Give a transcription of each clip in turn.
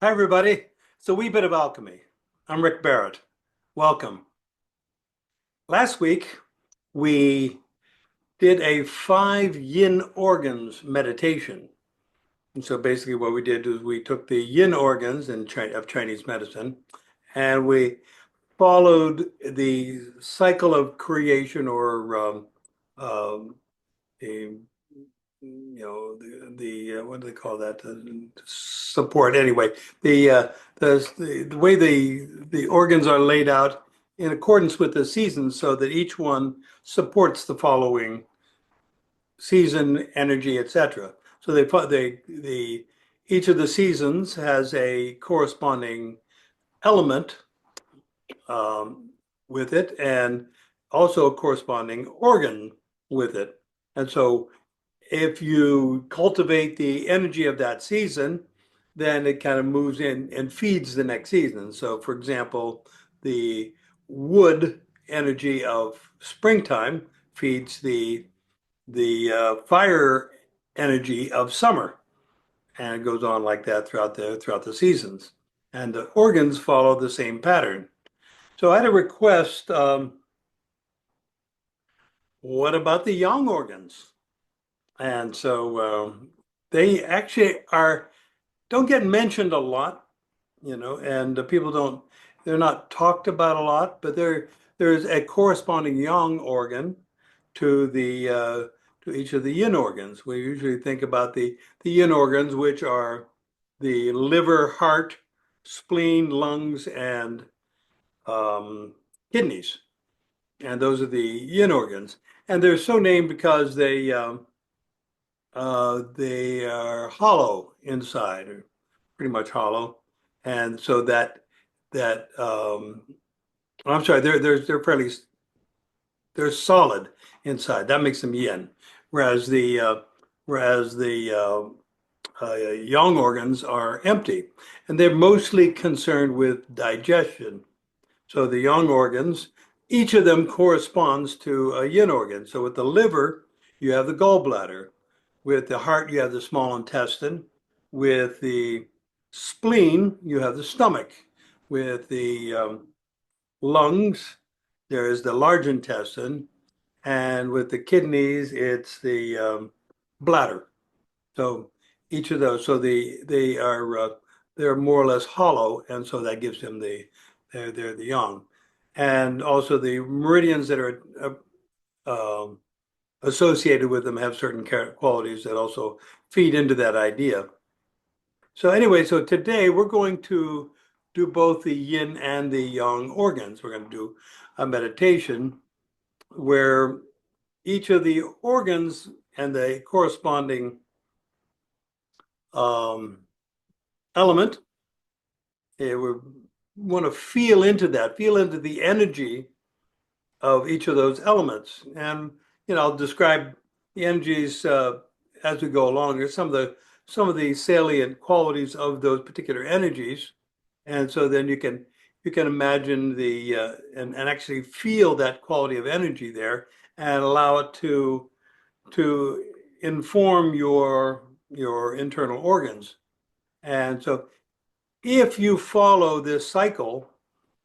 Hi, everybody. It's a wee bit of alchemy. I'm Rick Barrett. Welcome. Last week, we did a 5 Yin Organs meditation. And so basically, what we did was we took the Yin organs of Chinese medicine and we followed the cycle of creation or a what do they call that? Support. Anyway, the way the organs are laid out in accordance with the seasons, so that each one supports the following season, energy, etc. So the each of the seasons has a corresponding element um, with it, and also a corresponding organ with it. And so if you cultivate the energy of that season, then it kind of moves in and feeds the next season. So, for example, the wood energy of springtime feeds the fire energy of summer, and it goes on like that throughout the seasons. And the organs follow the same pattern. So, I had a request. What about the yang organs? And so they actually don't get mentioned a lot, and the people they're not talked about a lot, but there's a corresponding yang organ to the to each of the yin organs. We usually think about the yin organs, which are the liver, heart, spleen, lungs, and um, kidneys, and those are the yin organs. And they're so named because they are hollow inside, or pretty much hollow, and so that I'm sorry, they're fairly they're solid inside. That makes them yin, whereas the yang organs are empty, and they're mostly concerned with digestion. So the yang organs, each of them corresponds to a yin organ. So with the liver, you have the gallbladder. With the heart, you have the small intestine. With the spleen, you have the stomach. With the lungs, there is the large intestine. And with the kidneys, it's the bladder. So each of those, so they're more or less hollow, and so that gives them they're the yang. And also the meridians that are associated with them have certain qualities that also feed into that idea. So anyway, so today we're going to do both the yin and the yang organs. We're going to do a meditation where each of the organs and the corresponding um, element, we want to feel into the energy of each of those elements. And I'll describe the energies as we go along. There's some of the salient qualities of those particular energies, and so then you can imagine and actually feel that quality of energy there, and allow it to inform your internal organs. And so if you follow this cycle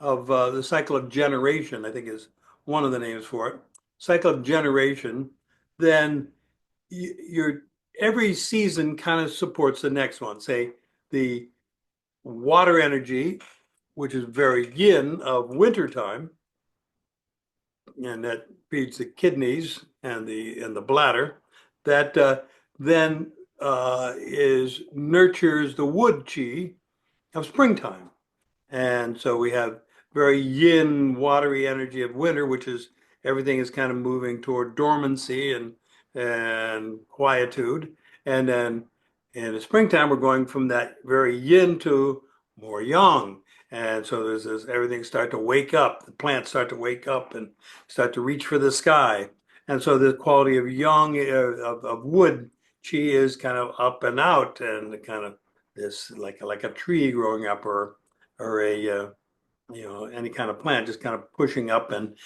of the cycle of generation, I think is one of the names for it, cycle of generation, then your every season kind of supports the next one. Say the water energy, which is very yin of wintertime, and that feeds the kidneys and the bladder, that then is nurtures the wood chi of springtime. And so we have very yin, watery energy of winter, which is everything is kind of moving toward dormancy and quietude. And then in the springtime, we're going from that very yin to more yang. And so there's this, everything start to wake up. The plants start to wake up and start to reach for the sky. And so the quality of yang of wood chi is kind of up and out, and kind of this like a tree growing up, or any kind of plant just kind of pushing up and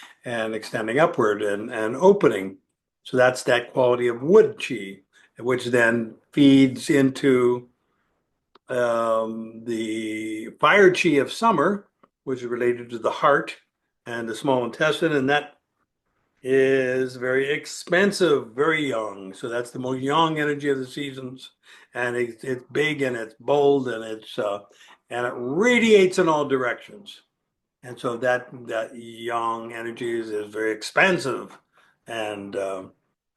extending upward and opening. So that's that quality of wood chi, which then feeds into the fire chi of summer, which is related to the heart and the small intestine, and that is very expensive, very young. So that's the most young energy of the seasons, and it's big and it's bold and and it radiates in all directions. And so that yang energy is very expansive. And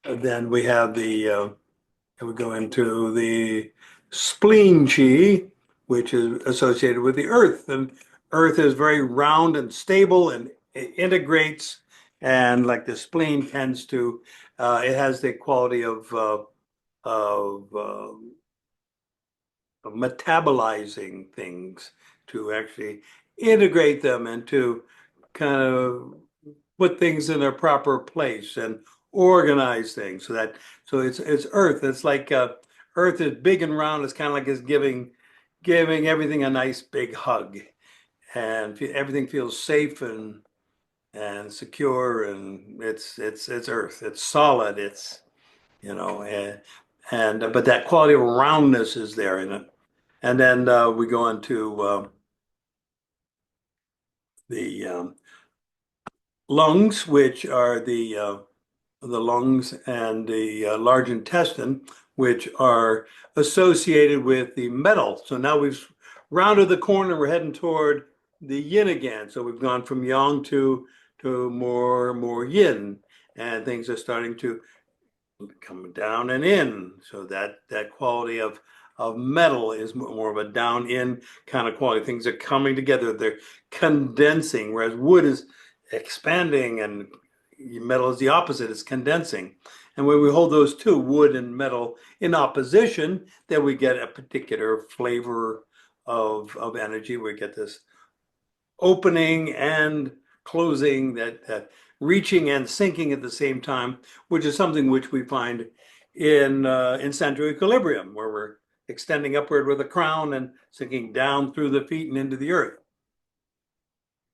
then we have we go into the spleen chi, which is associated with the earth. And earth is very round and stable and it integrates. And like the spleen tends to, it has the quality of metabolizing things to actually integrate them and to kind of put things in their proper place and organize things so it's earth. It's like earth is big and round. It's kind of like it's giving everything a nice big hug, and everything feels safe and secure, and it's earth. It's solid. It's and but that quality of roundness is there in it. And then we go into the lungs, which are the lungs and the large intestine, which are associated with the metal. So now we've rounded the corner. We're heading toward the yin again. So we've gone from yang to more yin, and things are starting to come down and in. So that quality of metal is more of a down in kind of quality. Things are coming together. They're condensing, whereas wood is expanding and metal is the opposite. It's condensing. And when we hold those two, wood and metal, in opposition, then we get a particular flavor of energy. We get this opening and closing, that reaching and sinking at the same time, which is something which we find in central equilibrium, where we're extending upward with the crown and sinking down through the feet and into the earth.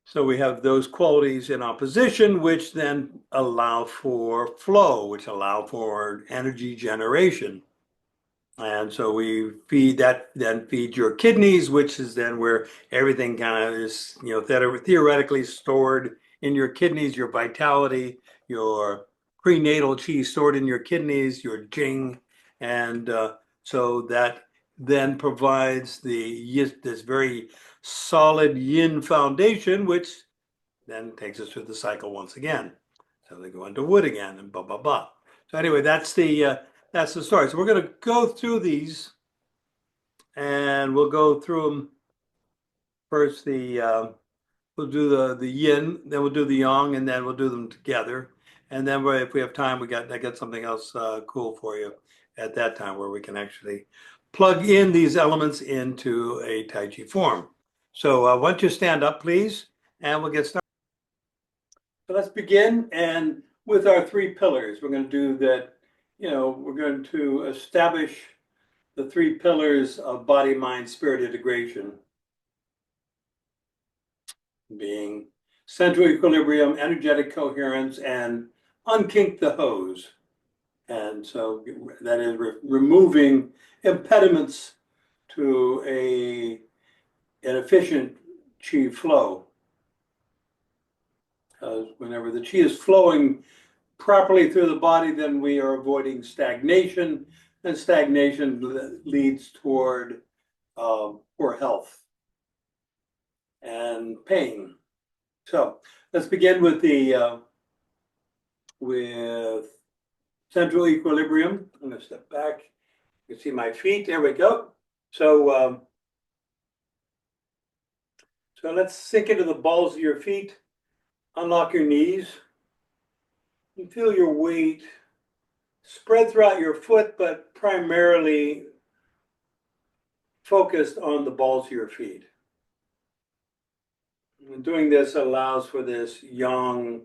So we have those qualities in opposition, which then allow for flow, which allow for energy generation. And so we feed that, then feed your kidneys, which is then where everything kind of is, theoretically stored in your kidneys, your vitality, your prenatal chi stored in your kidneys, your jing. And so that then provides this very solid yin foundation, which then takes us through the cycle once again. So they go into wood again and blah, blah, blah. So anyway, that's the story. So we're going to go through these, and we'll go through them first. We'll do the yin, then we'll do the yang, and then we'll do them together. And then if we have time, I got something else cool for you at that time where we can actually plug in these elements into a Tai Chi form. So why don't you stand up, please, and we'll get started. So let's begin, and with our three pillars, we're going to do that. We're going to establish the three pillars of body, mind, spirit integration, being central equilibrium, energetic coherence, and unkink the hose. And so that is removing impediments to an efficient chi flow. Because whenever the chi is flowing properly through the body, then we are avoiding stagnation, and stagnation leads toward poor health and pain. So let's begin with with central equilibrium. I'm going to step back. You can see my feet. There we go. So so let's sink into the balls of your feet. Unlock your knees. And feel your weight spread throughout your foot, but primarily focused on the balls of your feet. And doing this allows for this yang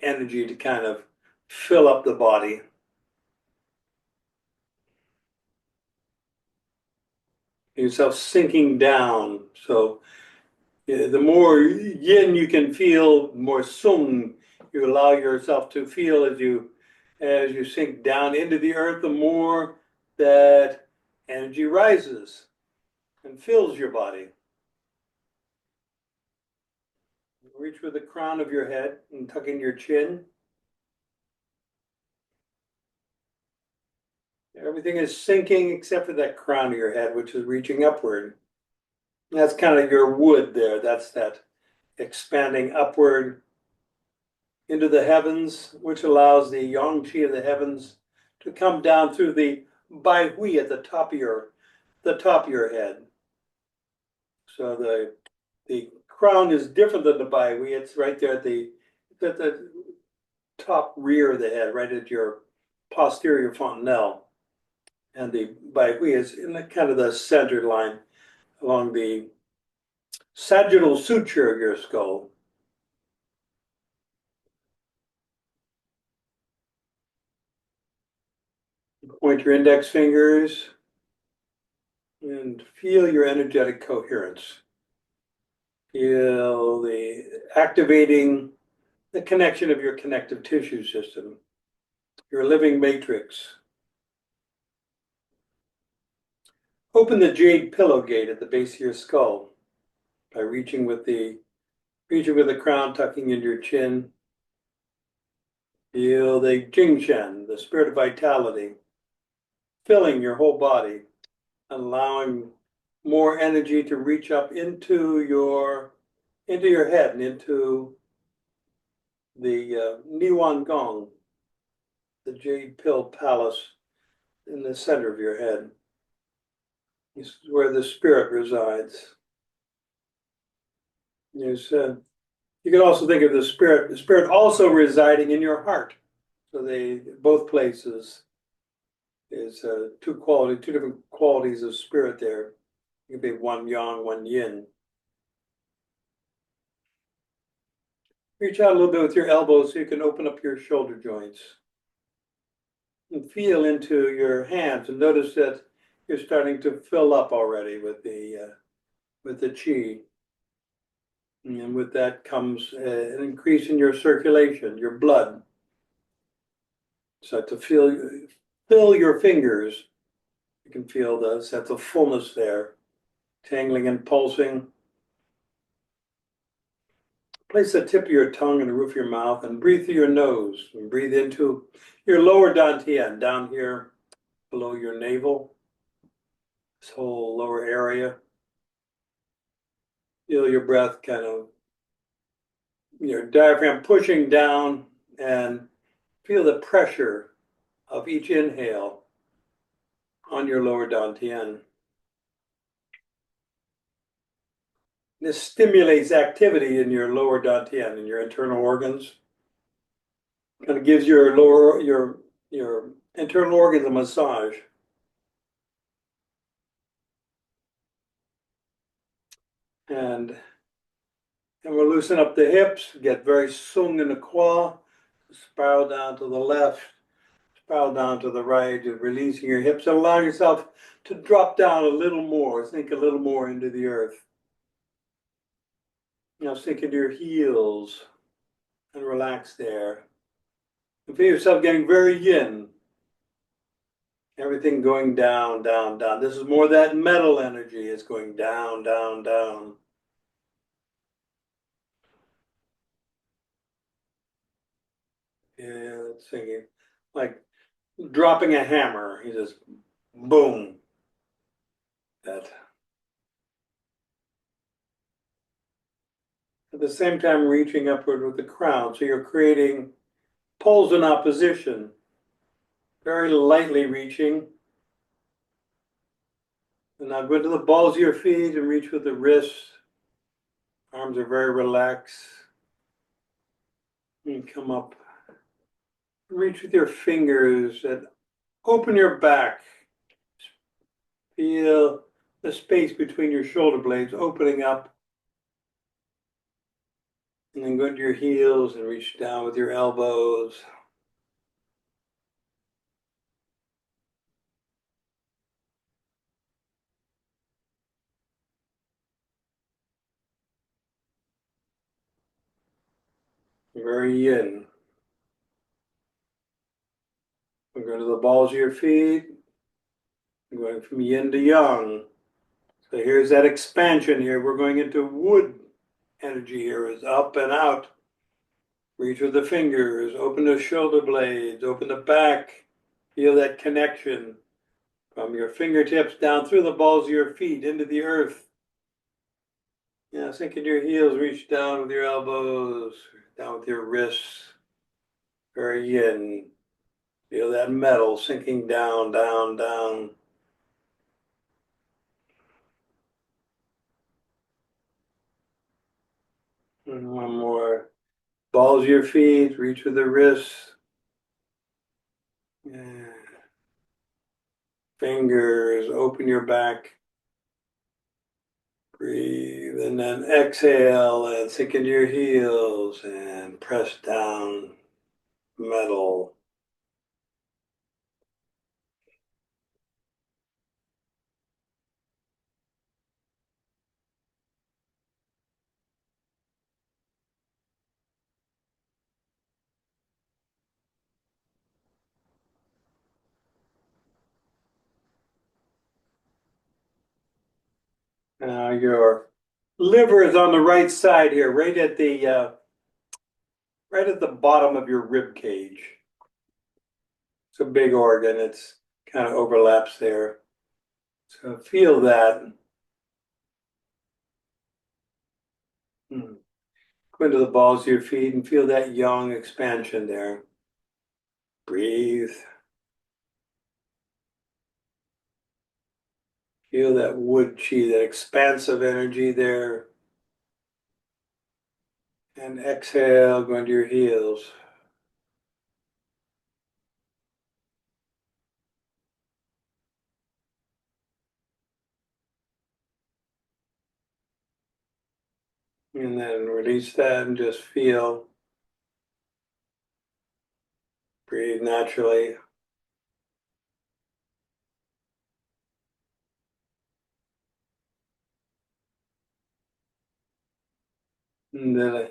energy to kind of fill up the body. Yourself sinking down. So the more yin you can feel, more sung you allow yourself to feel as you sink down into the earth, the more that energy rises. and fills your body. Reach with the crown of your head and tuck in your chin. Everything is sinking except for that crown of your head, which is reaching upward. That's kind of your wood there. That's that expanding upward into the heavens, which allows the yang qi of the heavens to come down through the bai hui at the top of your head. So the crown is different than the bai hui. It's right there at the top rear of the head, right at your posterior fontanelle. And the bai hui is in the kind of the center line along the sagittal suture of your skull. Point your index fingers and feel your energetic coherence. Feel the activating the connection of your connective tissue system, your living matrix. Open the jade pillow gate at the base of your skull by reaching with the crown, tucking in your chin. Feel the Jingshen, the spirit of vitality, filling your whole body, allowing more energy to reach up into your head and into the Niwan Gong, the jade pill palace in the center of your head. This is where the spirit resides. You can also think of the spirit also residing in your heart. So both places is two different qualities of spirit there. It can be one yang, one yin. Reach out a little bit with your elbows so you can open up your shoulder joints. And feel into your hands and notice that you're starting to fill up already with the qi. And with that comes an increase in your circulation, your blood. So to fill your fingers, you can feel the sense of fullness there, tingling and pulsing. Place the tip of your tongue on the roof of your mouth and breathe through your nose. And breathe into your lower dantian, down here below your navel, this whole lower area. Feel your breath kind of, your diaphragm pushing down, and feel the pressure of each inhale on your lower dantian. This stimulates activity in your lower dantian, in your internal organs. Kind of gives your internal organs a massage. And we'll loosen up the hips, get very sung in the core, spiral down to the left, spiral down to the right, and releasing your hips and allow yourself to drop down a little more, sink a little more into the earth. Now sink into your heels and relax there. And feel yourself getting very yin. Everything going down, down, down. This is more that metal energy. It's going down, down, down. Yeah, it's thinking like dropping a hammer. You just boom. That. At the same time, reaching upward with the crown. So you're creating poles in opposition. Very lightly reaching. And now go to the balls of your feet and reach with the wrists. Arms are very relaxed. And come up. Reach with your fingers and open your back. Feel the space between your shoulder blades opening up. And then go to your heels and reach down with your elbows. Very yin. We'll go to the balls of your feet. Going from yin to yang. So here's that expansion here. We're going into wood energy here is up and out. Reach with the fingers, open the shoulder blades, open the back. Feel that connection from your fingertips down through the balls of your feet into the earth. Yeah, sink in your heels, reach down with your elbows, down with your wrists. Very yin. Feel that metal sinking down, down, down. And one more. Balls of your feet, reach with the wrists. Yeah. Fingers, open your back. Breathe and then exhale and sink into your heels and press down metal. Now your liver is on the right side here, right at the bottom of your rib cage. It's a big organ. It's kind of overlaps there. So feel that. Go into the balls of your feet and feel that yang expansion there. Breathe. Feel that wood chi, that expansive energy there. And exhale, go into your heels. And then release that and just feel. Breathe naturally. And then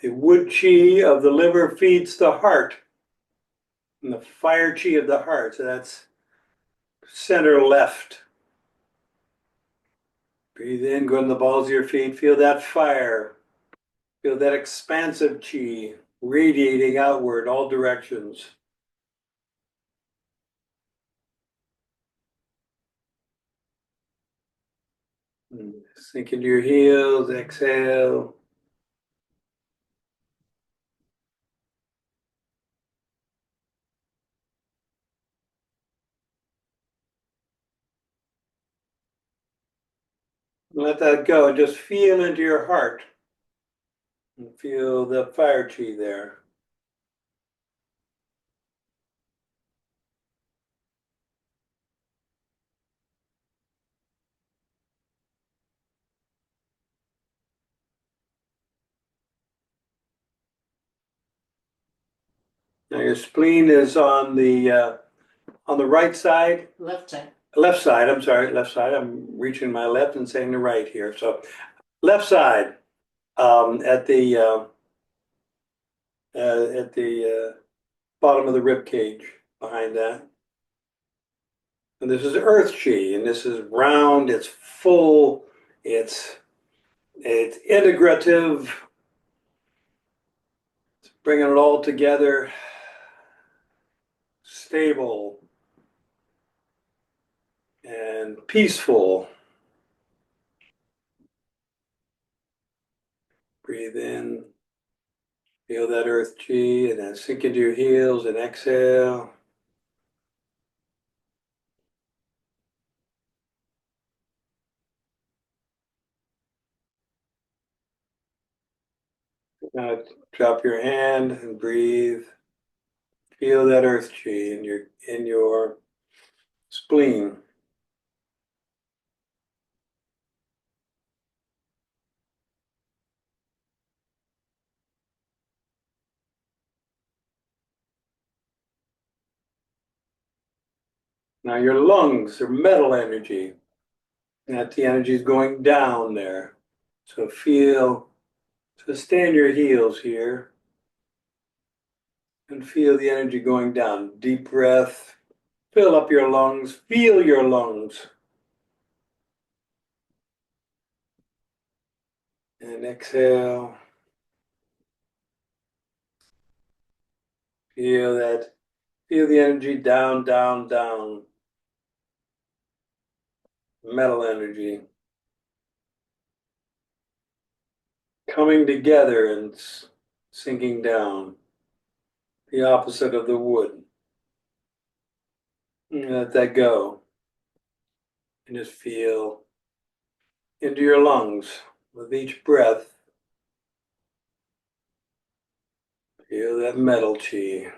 the wood chi of the liver feeds the heart. And the fire chi of the heart. So that's center left. Breathe in, go in the balls of your feet. Feel that fire. Feel that expansive chi radiating outward all directions. Sink into your heels, exhale. Let that go. Just feel into your heart. And feel the fire chi there. Now your spleen is on the right side. Left side. Left side, I'm sorry, left side. I'm reaching my left and saying the right here. So left side at the bottom of the rib cage behind that. And this is earth chi, and this is round, it's full, it's integrative, it's bringing it all together, stable and peaceful. Breathe in, feel that earth chi, and then sink into your heels and exhale. Now drop your hand and breathe. Feel that earth chi in your spleen. Now your lungs are metal energy. That the energy is going down there. So stay on your heels here and feel the energy going down. Deep breath, fill up your lungs, feel your lungs. And exhale. Feel that, feel the energy down, down, down. Metal energy. Coming together and sinking down. The opposite of the wood. And let that go. And just feel into your lungs with each breath. Feel that metal chi.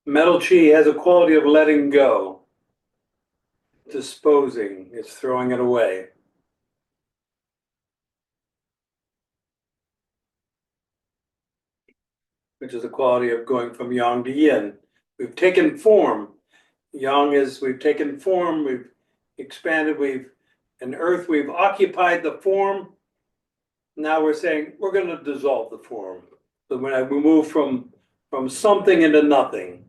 Metal chi has a quality of letting go, disposing, it's throwing it away. Which is the quality of going from yang to yin. We've taken form. Yang is we've taken form, we've expanded, in earth, we've occupied the form. Now we're saying we're going to dissolve the form. So when we move from something into nothing.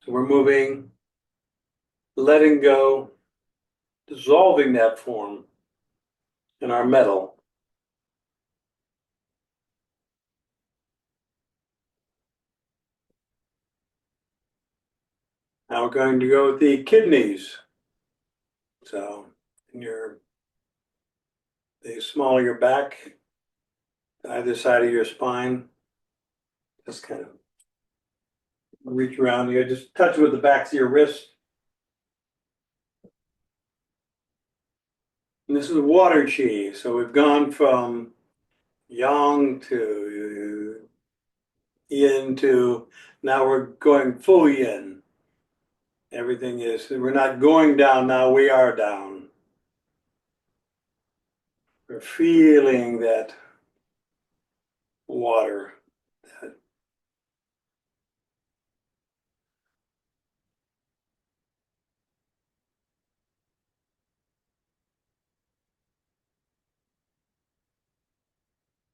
So we're moving, letting go, dissolving that form in our metal. Now we're going to go with the kidneys. So the small of your back, either side of your spine, just kind of reach around here, just touch with the backs of your wrist. And this is water chi. So we've gone from yang to yin to now we're going full yin. Everything is, we're not going down now, we are down. We're feeling that water.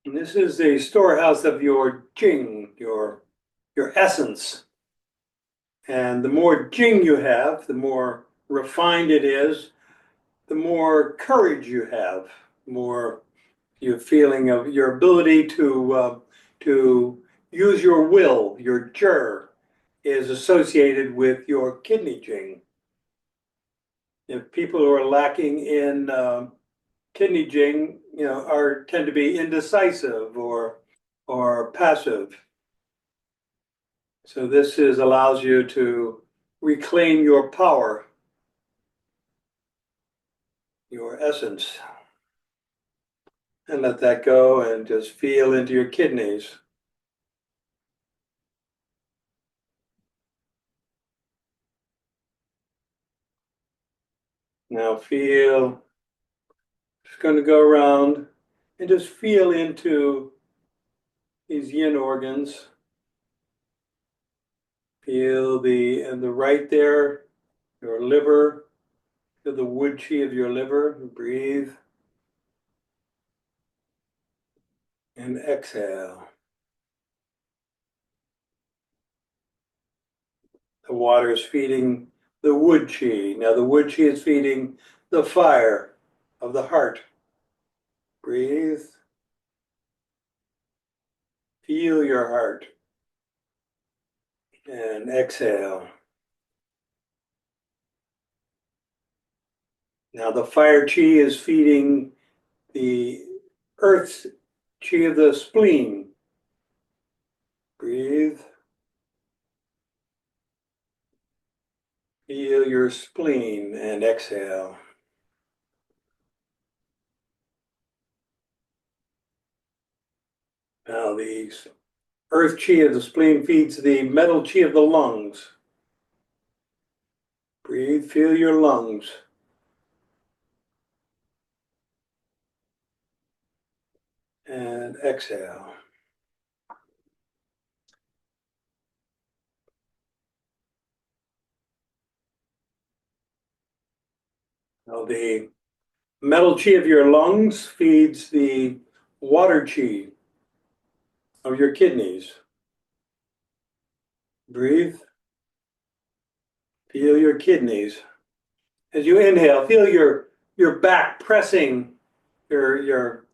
And this is the storehouse of your Jing, your essence. And the more Jing you have, the more refined it is, the more courage you have, more your feeling of your ability to use your will, your jur, is associated with your kidney Jing. If people who are lacking in kidney Jing, tend to be indecisive or passive. So this allows you to reclaim your power, your essence, and let that go and just feel into your kidneys. Now feel, just going to go around and just feel into these yin organs. Feel and the right there, your liver, feel the wood chi of your liver. Breathe and exhale. The water is feeding the wood chi. Now the wood chi is feeding the fire of the heart. Breathe. Feel your heart. And exhale. Now the fire chi is feeding the earth's chi of the spleen. Breathe. Feel your spleen and exhale. Now the earth chi of the spleen feeds the metal chi of the lungs. Breathe, feel your lungs. And exhale. Now the metal chi of your lungs feeds the water chi of your kidneys. Breathe. Feel your kidneys. As you inhale, feel your back pressing you're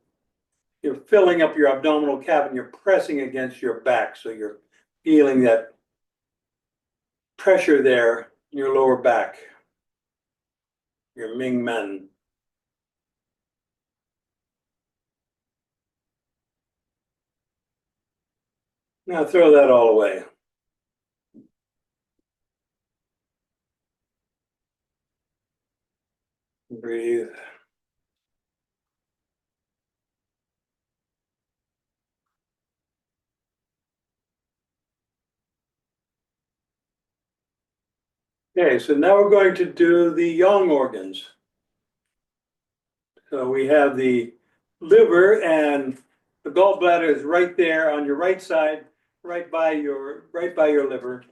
filling up your abdominal cavity. You're pressing against your back, so you're feeling that pressure there in your lower back. Your Ming Men. Now throw that all away. Breathe. Okay, so now we're going to do the Yang organs. So we have the liver, and the gallbladder is right there on your right side, right by your liver.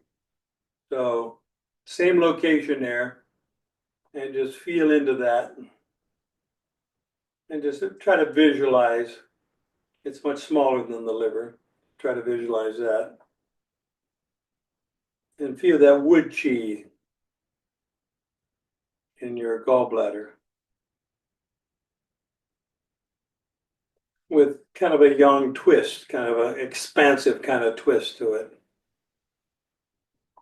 So same location there, and just feel into that, and just try to visualize. It's much smaller than the liver. Try to visualize that, and feel that wood chi in your gallbladder, with kind of a yang twist, kind of an expansive kind of twist to it,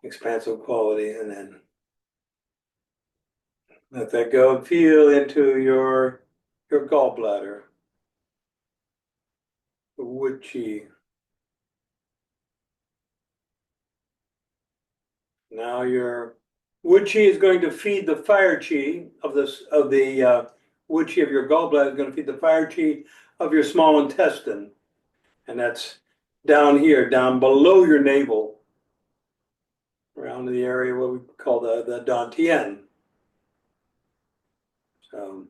expansive quality, and then let that go and feel into your gallbladder, the wood chi. Now your wood chi is going to feed the fire chi of the wood chi of your gallbladder is going to feed the fire chi of your small intestine, and that's down here, down below your navel, around the area what we call the dantian. So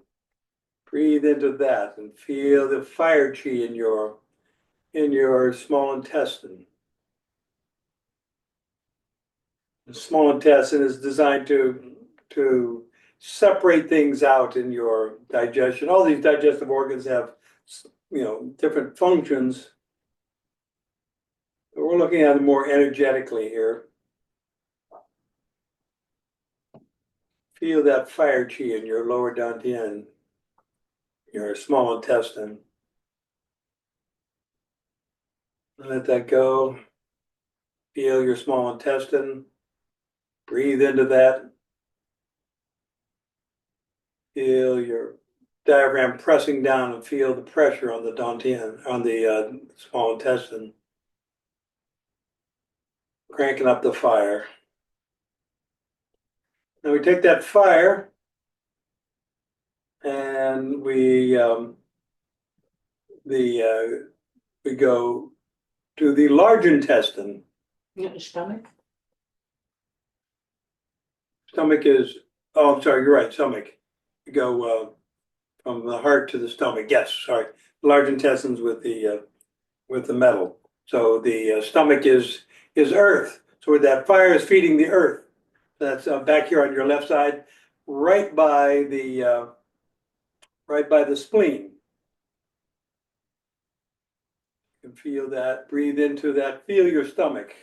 breathe into that and feel the fire chi in your small intestine. The small intestine is designed to separate things out in your digestion. All these digestive organs have, different functions. But we're looking at it more energetically here. Feel that fire chi in your lower dantian, your small intestine. Let that go. Feel your small intestine. Breathe into that. Feel your diaphragm pressing down and feel the pressure on the dantian, on the small intestine. Cranking up the fire. Now we take that fire and we go to the large intestine. Yeah, stomach. Stomach is, oh, I'm sorry, you're right, stomach. You go from the heart to the stomach. Yes, sorry. Large intestines with the metal. So the stomach is earth. So where that fire is feeding the earth. That's back here on your left side, right by the spleen. You can feel that. Breathe into that. Feel your stomach.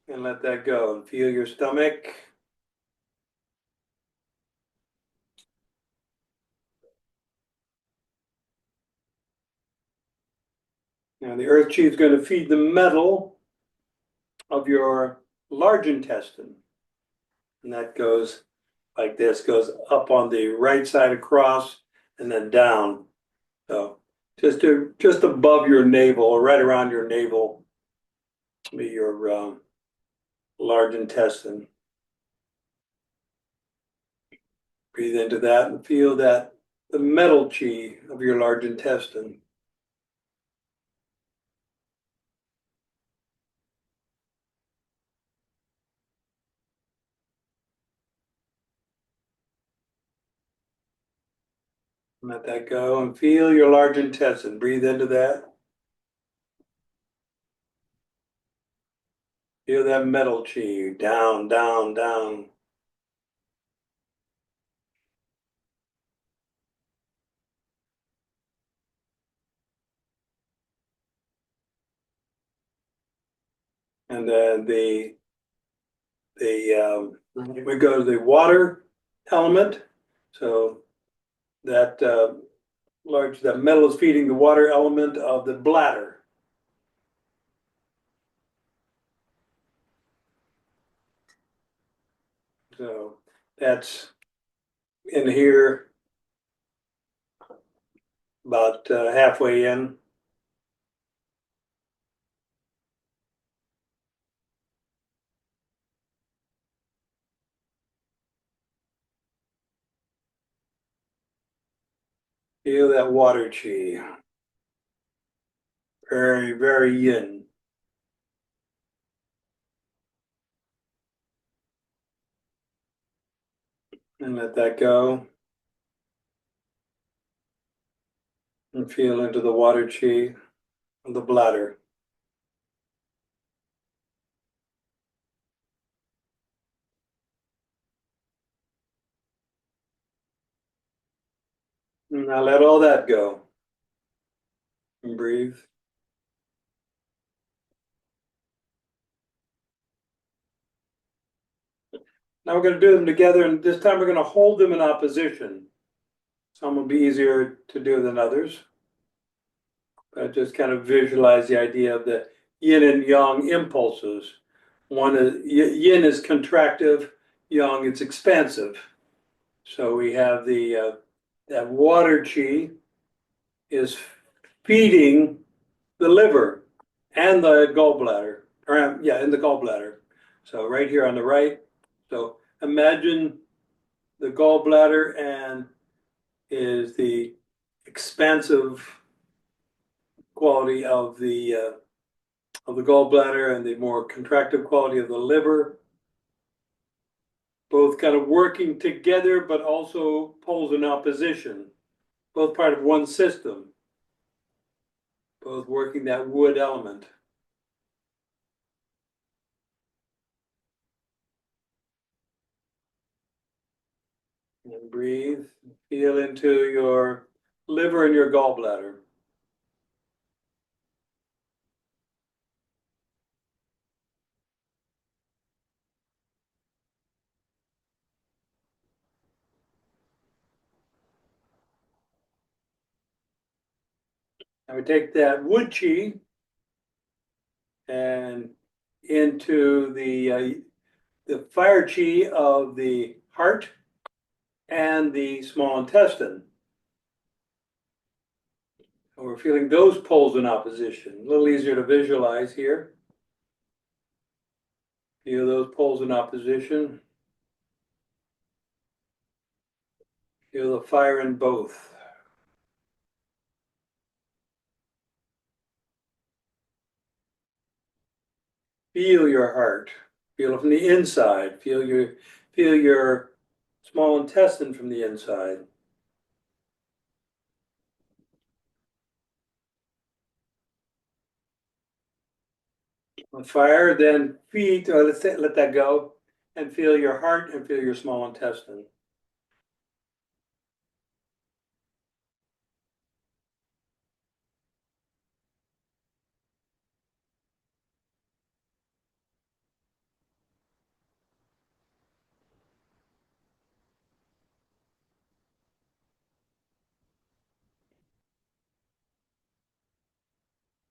And let that go and feel your stomach. Now the earth chi is going to feed the metal of your large intestine. And that goes like this, goes up on the right side across and then down. So just above your navel, or right around your navel, be your large intestine. Breathe into that and feel that the metal chi of your large intestine. Let that go and feel your large intestine. Breathe into that. Feel that metal chi down, down, down. And then the we go to the water element. So that that metal is feeding the water element of the bladder. So that's in here about halfway in. Feel that water chi. Very, very yin. And let that go. And feel into the water chi of the bladder. And now let all that go. And breathe. Now we're going to do them together, and this time we're going to hold them in opposition. Some will be easier to do than others. But just kind of visualize the idea of the yin and yang impulses. One is yin is contractive, yang it's expansive. So we have that water chi is feeding the liver and the gallbladder, or yeah, in the gallbladder. So right here on the right. So imagine the gallbladder and is the expansive quality of the gallbladder and the more contractive quality of the liver, both kind of working together, but also poles in opposition, both part of one system, both working that wood element. And breathe, feel into your liver and your gallbladder. And we take that wood chi and into the fire chi of the heart and the small intestine. And we're feeling those poles in opposition. A little easier to visualize here. Feel those poles in opposition. Feel the fire in both. Feel your heart. Feel it from the inside. Feel your small intestine from the inside. On fire, then let that go, and feel your heart and feel your small intestine.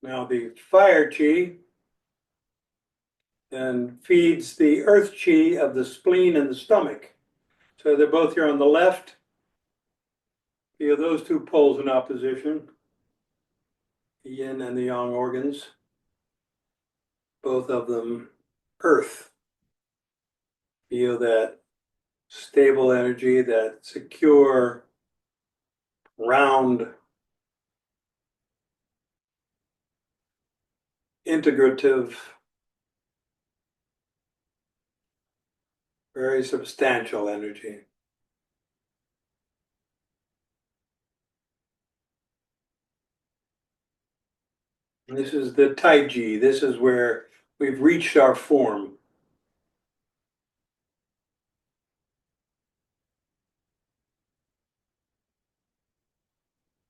Now the fire chi then feeds the earth chi of the spleen and the stomach. So they're both here on the left. Feel those two poles in opposition, the yin and the yang organs, both of them earth. Feel that stable energy, that secure, round, integrative, very substantial energy. And this is the Taiji. This is where we've reached our form.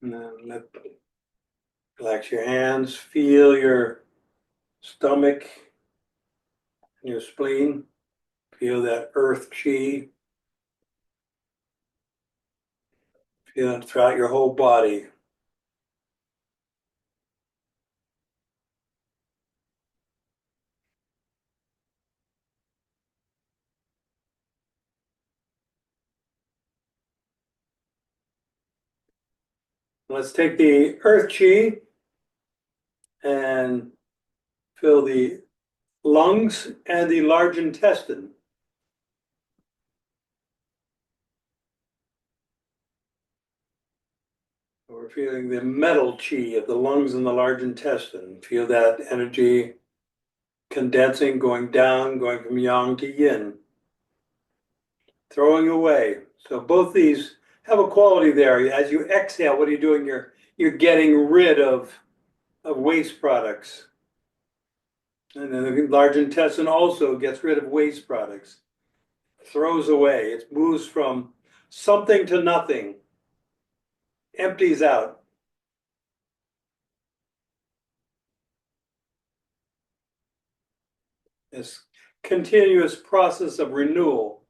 And then relax your hands, feel your stomach and your spleen. Feel that earth chi. Feel it throughout your whole body. Let's take the earth chi and fill the lungs and the large intestine. We're feeling the metal chi of the lungs and the large intestine. Feel that energy condensing, going down, going from yang to yin, throwing away. So both these have a quality there. As you exhale, what are you doing? You're getting rid of waste products. And then the large intestine also gets rid of waste products, throws away. It moves from something to nothing, empties out. This continuous process of renewal.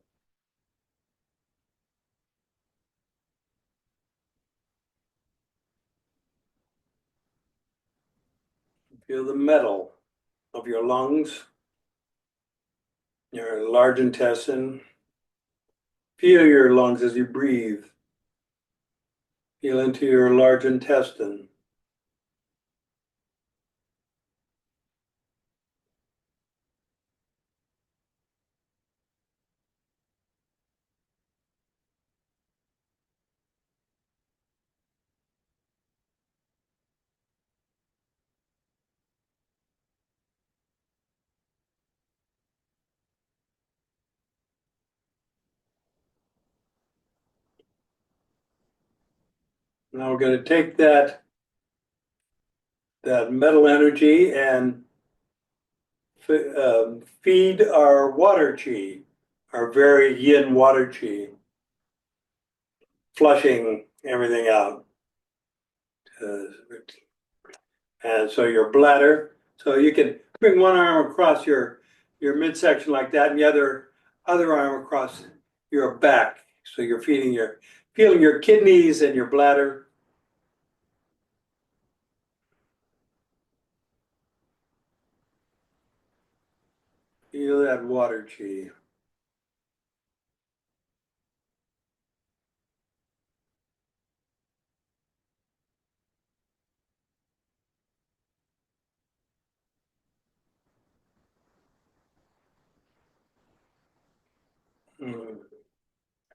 Feel the metal of your lungs, your large intestine. Feel your lungs as you breathe. Feel into your large intestine. Now we're going to take that metal energy and feed our water chi, our very yin water chi, flushing everything out. And so your bladder, so you can bring one arm across your midsection like that, and the other arm across your back. So you're feeling your kidneys and your bladder. Feel that water chi.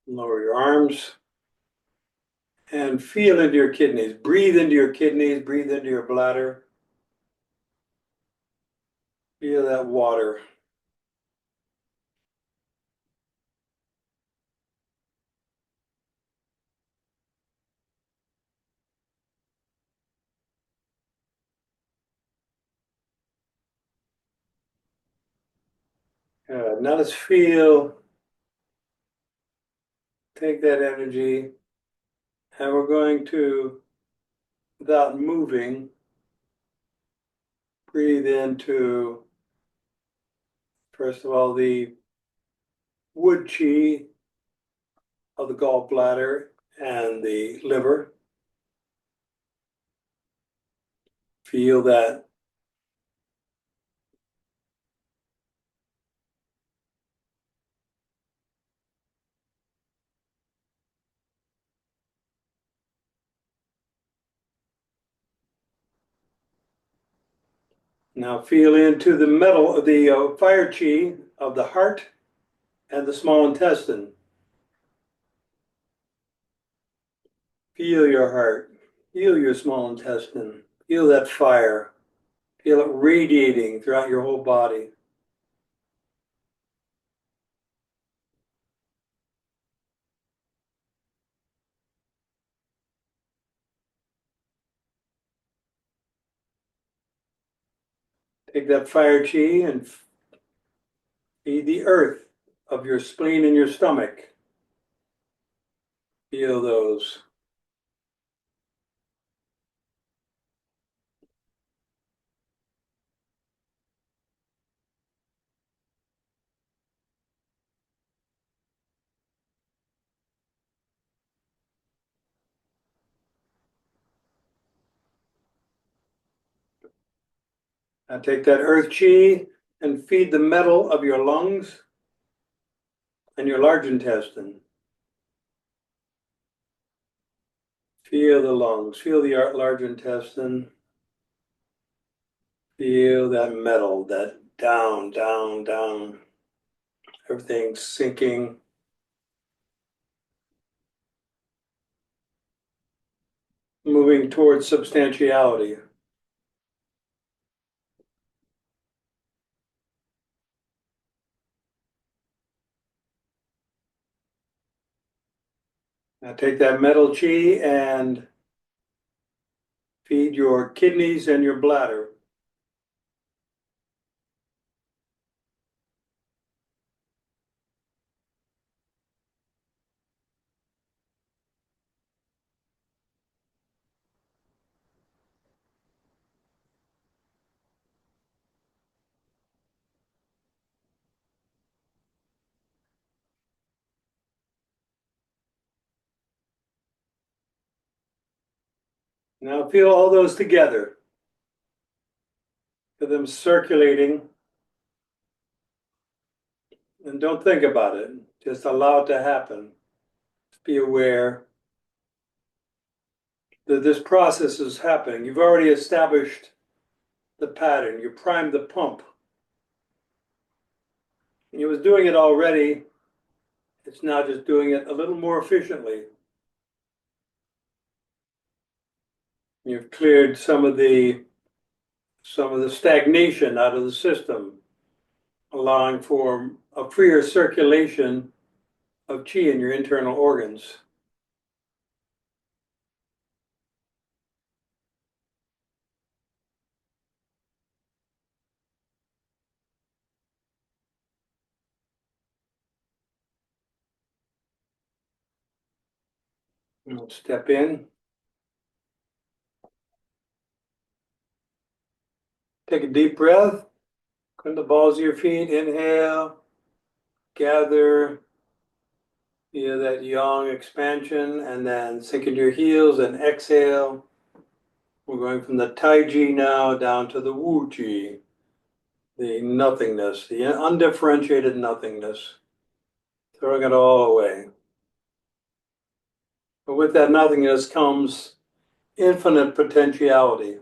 Lower your arms and feel into your kidneys. Breathe into your kidneys, breathe into your bladder. Feel that water. Now let's take that energy, and we're going to, without moving, breathe into, first of all, the wood chi of the gall bladder and the liver. Feel that. Now feel into the metal, the fire chi of the heart and the small intestine. Feel your heart. Feel your small intestine. Feel that fire. Feel it radiating throughout your whole body. Take that fire chi and feed the earth of your spleen and your stomach. Feel those. Now take that earth chi and feed the metal of your lungs and your large intestine. Feel the lungs, feel the large intestine. Feel that metal, that down, down, down. Everything's sinking. Moving towards substantiality. Now take that metal chi and feed your kidneys and your bladder. Now feel all those together. Feel them circulating. And don't think about it. Just allow it to happen. Just be aware that this process is happening. You've already established the pattern. You primed the pump. You was doing it already. It's now just doing it a little more efficiently. You've cleared some of the stagnation out of the system, allowing for a freer circulation of chi in your internal organs. We'll step in. Take a deep breath. Come to the balls of your feet. Inhale. Gather. Feel that yang expansion, and then sink into your heels and exhale. We're going from the Tai Chi now down to the Wu Chi, the nothingness, the undifferentiated nothingness, throwing it all away. But with that nothingness comes infinite potentiality.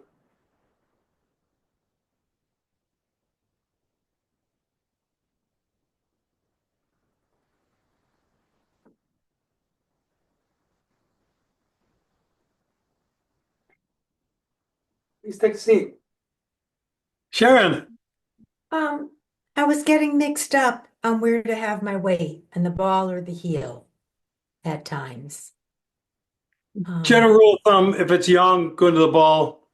Please take a seat. Sharon. I was getting mixed up on where to have my weight, on the ball or the heel at times. General rule of thumb, if it's yang, go into the ball.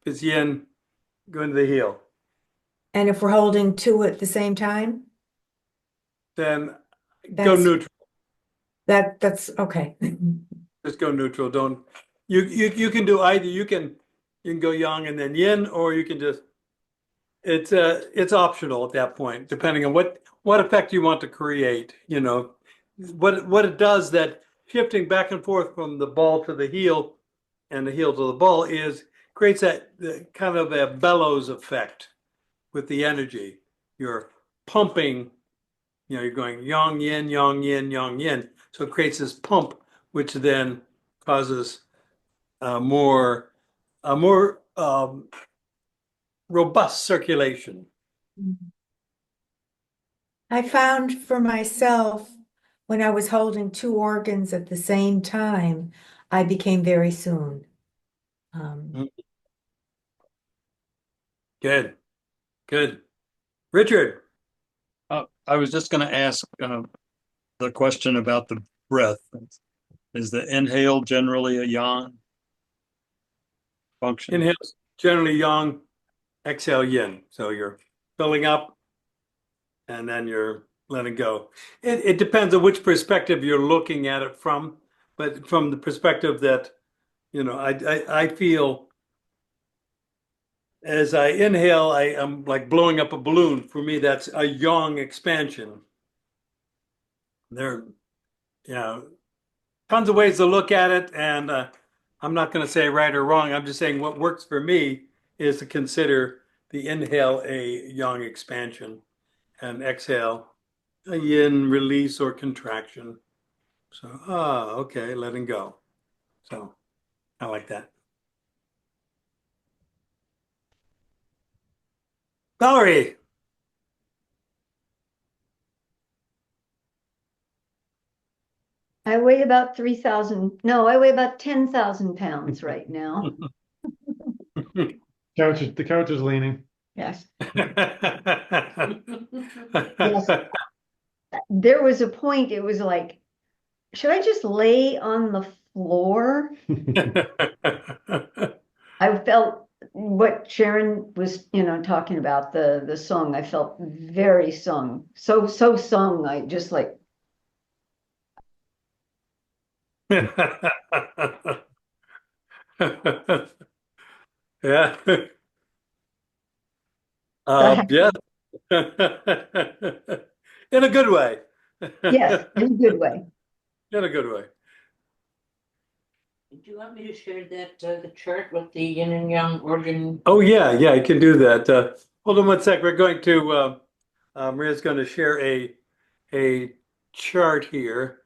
If it's yin, go into the heel. And if we're holding two at the same time, Then go That's- neutral. that's okay. Just go neutral. Don't you can do either. You can go yang and then yin, or you can just it's optional at that point, depending on what effect you want to create. You know, what it does, that shifting back and forth from the ball to the heel and the heel to the ball creates that kind of a bellows effect with the energy. You're pumping, you're going yang yin, yang yin, yang yin. So it creates this pump, which then causes a more robust circulation. I found for myself, when I was holding two organs at the same time, I became very soon. Good, good. Richard. I was just going to ask the question about the breath. Is the inhale generally a yang function? Inhale generally yang, exhale yin. So you're filling up and then you're letting go. It depends on which perspective you're looking at it from, but from the perspective that, I feel as I inhale, I am like blowing up a balloon. For me, that's a yang expansion. There, tons of ways to look at it, and I'm not going to say right or wrong. I'm just saying what works for me is to consider the inhale a yang expansion, and exhale a yin release or contraction. So, okay, letting go. So I like that. Valerie. I weigh about 3,000. No, I weigh about 10,000 pounds right now. The couch is leaning. Yes. Yes. There was a point, it was like, should I just lay on the floor? I felt what Sharon was, talking about, the song. I felt very sung. So sung. I just like, Yeah. the, Yeah. In a good way. yes, in a good way. In a good way. Do you want me to share that the chart with the yin and yang organ? Oh yeah, yeah, I can do that. Hold on one sec. We're going to Maria's going to share a chart here.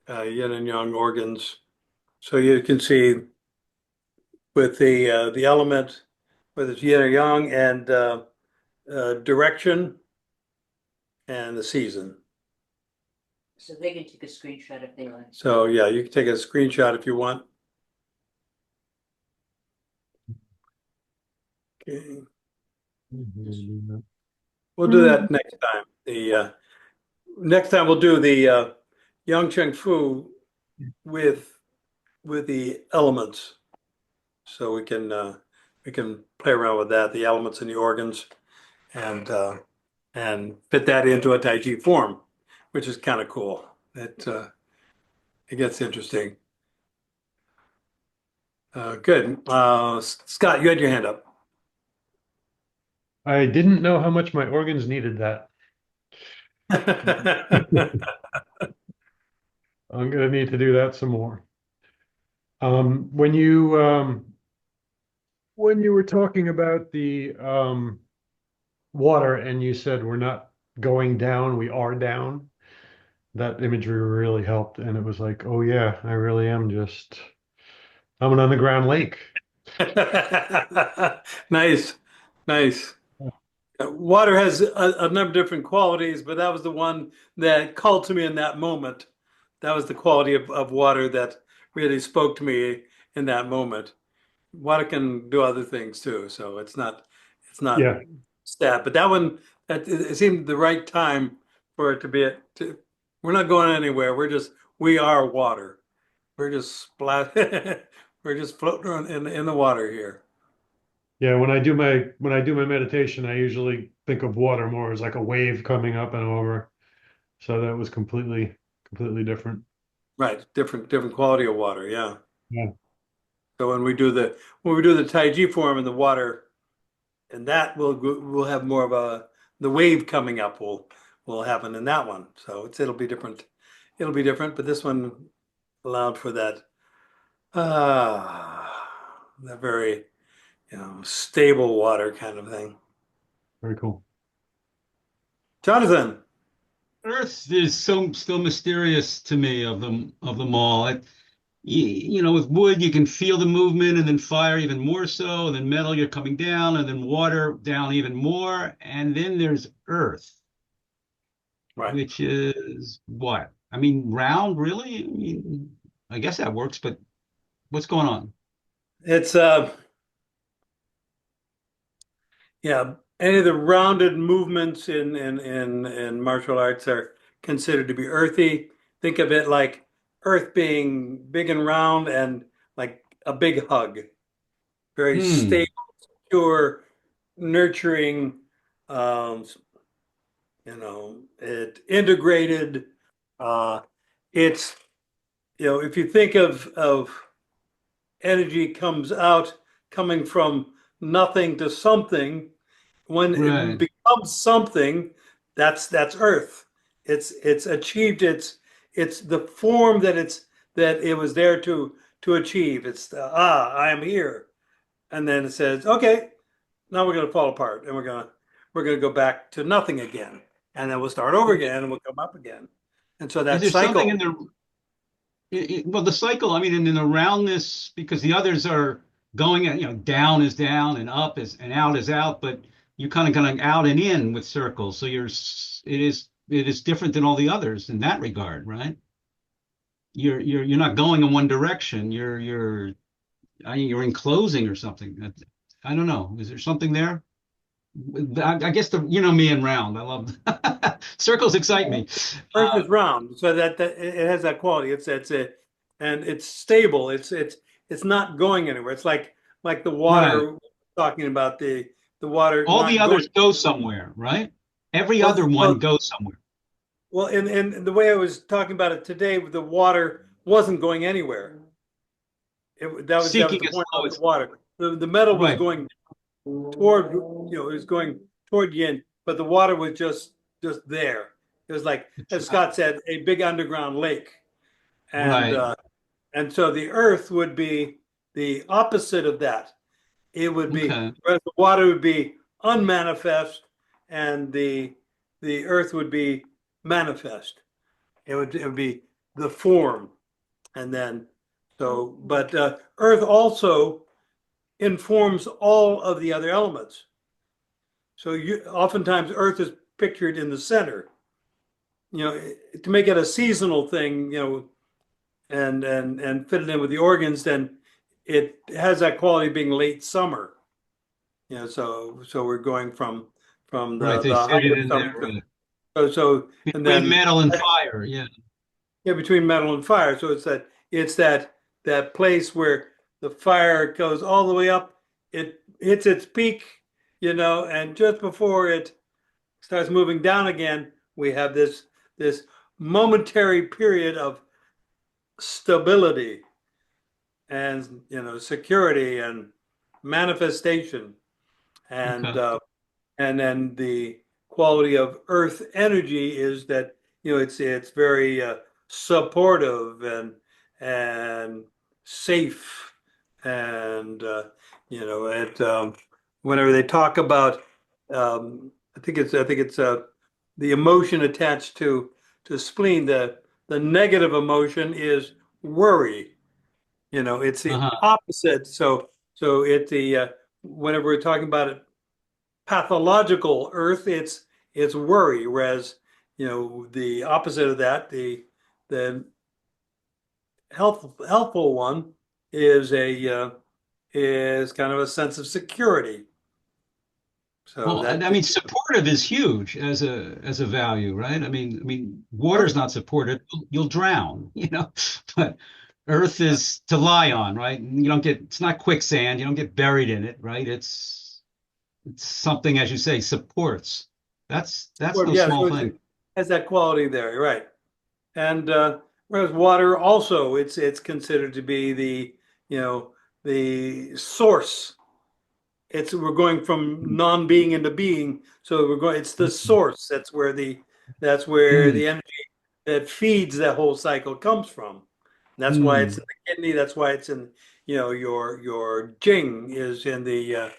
Yin and yang organs. So you can see with the element, whether it's yin or yang, and direction and the season. So they can take a screenshot if they like. So yeah, you can take a screenshot if you want. Okay. We'll do that next time. The next time we'll do the Yang Cheng Fu with the elements, so we can play around with that, the elements and the organs, and fit that into a Tai Chi form, which is kind of cool. It gets interesting. Good. Scott, you had your hand up. I didn't know how much my organs needed that. I'm gonna need to do that some more. When you were talking about the water and you said we're not going down, we are down, that imagery really helped. And it was like, oh yeah, I really am just, I'm an underground lake. Nice, nice. Water has a number of different qualities, but that was the one that called to me in that moment. That was the quality of water that really spoke to me in that moment. Water can do other things too, so it's not Yeah. stat. But that one, it seemed the right time for it to be. We're not going anywhere. We are water. We're just splash. We're just floating around in the water here. Yeah, when I do my meditation, I usually think of water more as like a wave coming up and over. So that was completely different. Right, different quality of water. Yeah. Yeah. So when we do the Tai Chi form in the water, and that we'll have more of the wave coming up will happen in that one. So it'll be different. It'll be different, but this one allowed for that that very stable water kind of thing. Very cool. Jonathan. Earth is so still mysterious to me of them all. With wood you can feel the movement, and then fire even more so, and then metal you're coming down, and then water down even more, and then there's earth, Right. which is what? I mean, round, really? I mean, I guess that works, but what's going on? It's yeah, any of the rounded movements in martial arts are considered to be earthy. Think of it like earth being big and round and like a big hug. Very stable, secure, nurturing, it integrated. It's if you think of energy coming from nothing to something, when Right. it becomes something, that's earth. It's achieved it's the form that it was there to achieve. It's I am here, and then it says, okay, now we're going to fall apart, and we're going to go back to nothing again, and then we'll start over again, and we'll come up again, and so Is that there cycle. something in well, the cycle, I mean, in the roundness, because the others are going, down is down and up is and out is out, but you're kind of going out and in with circles. So it is different than all the others in that regard, right? You're not going in one direction. You're enclosing or something. I don't know. Is there something there? I guess me and round. I love circles excite me. Earth is round, so that it has that quality. And it's stable. It's not going anywhere. It's like the Right. water, talking about the water All the not going. others go somewhere, right? Every Well, other one goes somewhere. well, in the way I was talking about it today, the water wasn't going anywhere. That was Seeking the its point about the lowest. water. The metal was Right. going toward, it was going toward yin, but the water was just there. It was like, as Scott said, a big underground lake, and Right. so the earth would be the opposite of that. It would be, Okay. whereas the water would be unmanifest, and the earth would be manifest. It would be the form, and then but earth also informs all of the other elements. So oftentimes earth is pictured in the center, to make it a seasonal thing, and fit it in with the organs, then it has that quality of being late summer. So we're going from Right. They the fit height it of in summer. there. Right. And Between then metal and fire. Yeah. yeah, between metal and fire. So it's that place where the fire goes all the way up. It hits its peak, and just before it starts moving down again, we have this momentary period of stability and security and manifestation, and Okay. and then the quality of earth energy is that it's very supportive and safe, and it whenever they talk about, I think it's the emotion attached to spleen, the negative emotion is worry. It's the Uh-huh. opposite. So it the whenever we're talking about it, pathological earth, it's worry, whereas the opposite of that, the healthful one, is kind of a sense of security. So Well, that I mean, supportive is huge as a value, right? I mean, water's not supportive. You'll drown, But earth is to lie on, right? You don't get, it's not quicksand. You don't get buried in it, right? It's something, as you say, supports. That's no yeah, small so thing. it has that quality there, you're right. And whereas water also, it's considered to be the source. We're going from non-being into being, so it's the source. That's where the Mm, energy that feeds that whole cycle comes from. That's why it's in mm. the kidney. That's why it's in, your jing is in the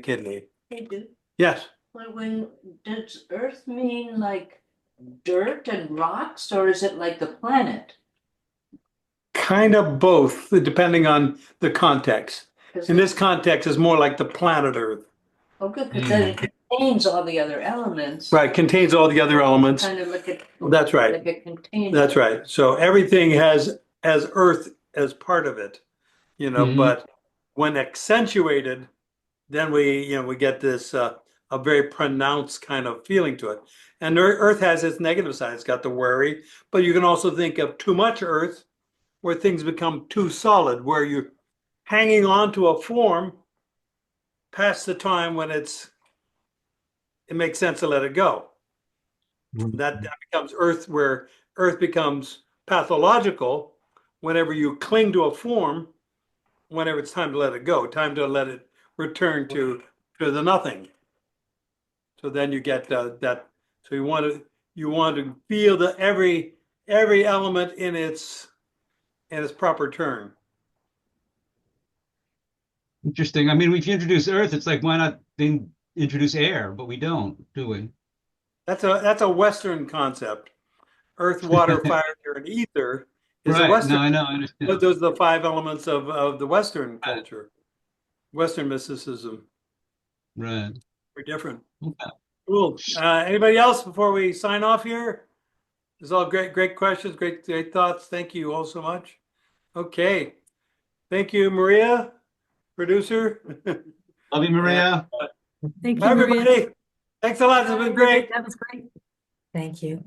kidney. Hey, dude, Yes. when does Earth mean like dirt and rocks, or is it like the planet? Kind of both, depending on the context. 'Cause In this context, it's more like the planet Earth. oh, good, because then it contains all the other elements. Right, contains all the other elements. Kind of like That's right. like a container. That's right. So everything has Earth as part of it, Hmm. but when accentuated, then we get this a very pronounced kind of feeling to it. And Earth has its negative side. It's got the worry, but you can also think of too much Earth, where things become too solid, where you're hanging on to a form past the time when it makes sense to let it go. That becomes Earth, where Earth becomes pathological whenever you cling to a form, whenever it's time to let it go, time to let it return to the nothing. So then you get that. So you want to feel that every every element in its proper turn. Interesting. I mean, we've introduced Earth. It's like, why not then introduce air? But we don't, do we? That's a Western concept. Earth, water, fire, air, and ether is a Right. No, Western. I know. I understand. Those are the five elements of the Western culture, Western mysticism. Right. Very different. Okay. Cool. Anybody else before we sign off here? This is all great questions, great thoughts. Thank you all so much. Okay. Thank you, Maria, producer. Love you, Maria. Thank Bye, you, Maria. everybody. Thanks a lot. This has been great. That was great. Thank you.